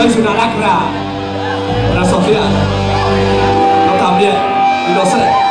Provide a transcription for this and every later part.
Sois una lacra, una social. Yo también, y lo sé.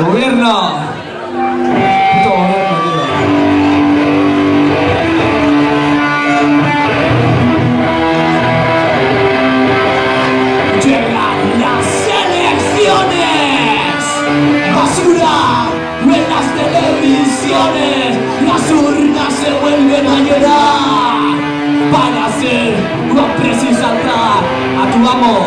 Gobierno. Puto gobierno, tío. Llegan las elecciones. Basura en las televisiones. Las urnas se vuelven a llorar para ser compres y saltar a tu amor.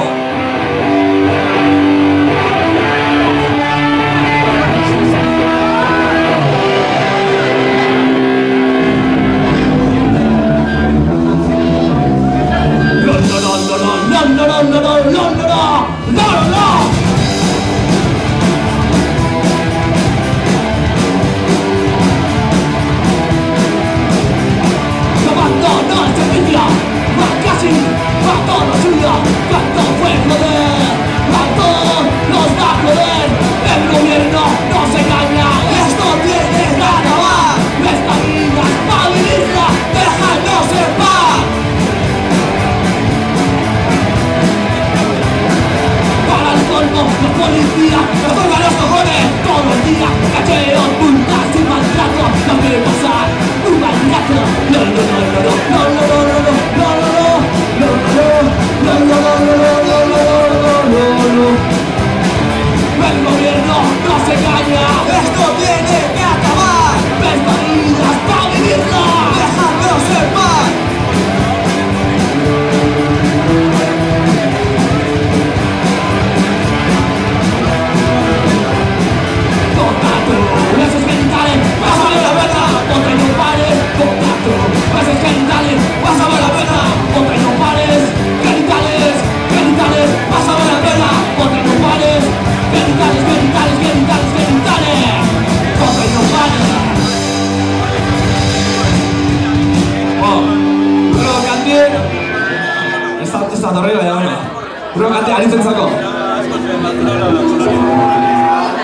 Rogate, aritzen zako.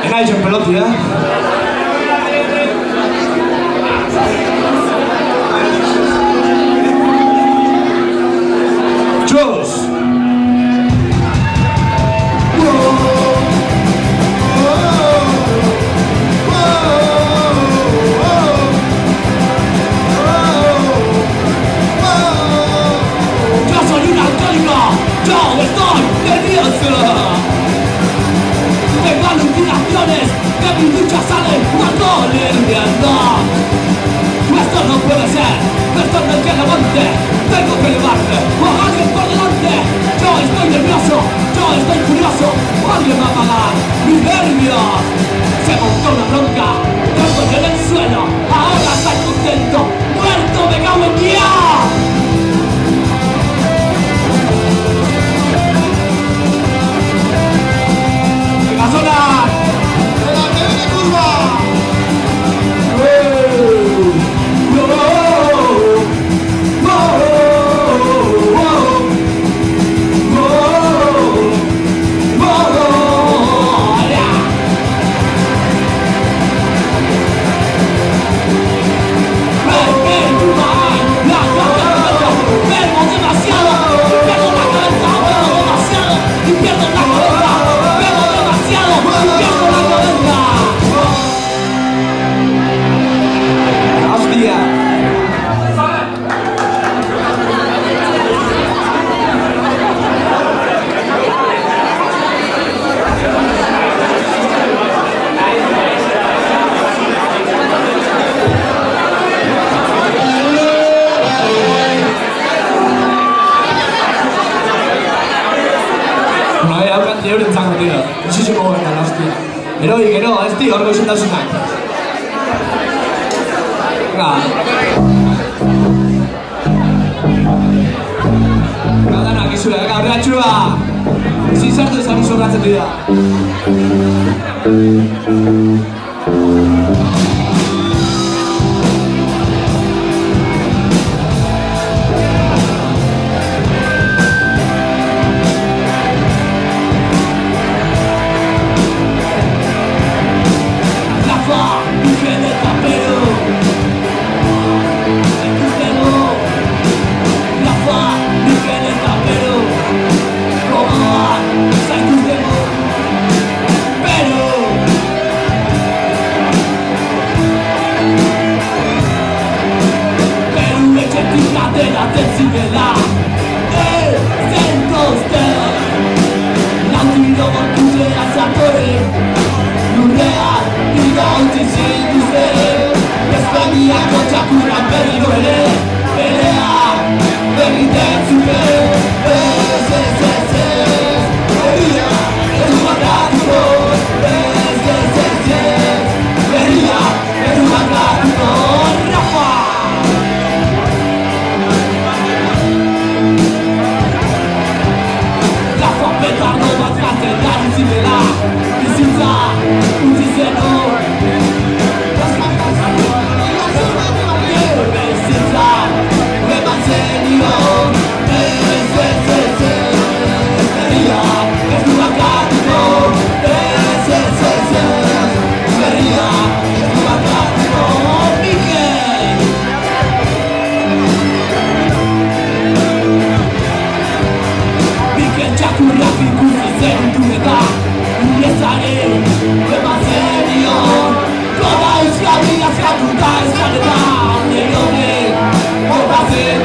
Ega izan peloti, ya. Jos. Yo soy un alcohólico, yo estoy nervioso. Tengo alucinaciones, de mi ducha sale un alcohol hirviendo. Esto no puede ser, esto no es que levante, tengo que llevarme a alguien por delante. Yo estoy nervioso, yo estoy furioso, alguien va a pagar mis nervios. Se montó una bronca, yo estoy en el suelo, ahora estoy contento, muerto, me cago en Dios. ¡Sonar! ¡Venga, que viene curva! Euren zango dira, izizeko gobernal, hostia. Gero, ez di, horko izendasunak. Danak izura, gaurratxua! Ezin sartu ezan sobratzen dira. Toda Euskal Herria eskatuta ez garetan, nire hori, bota zen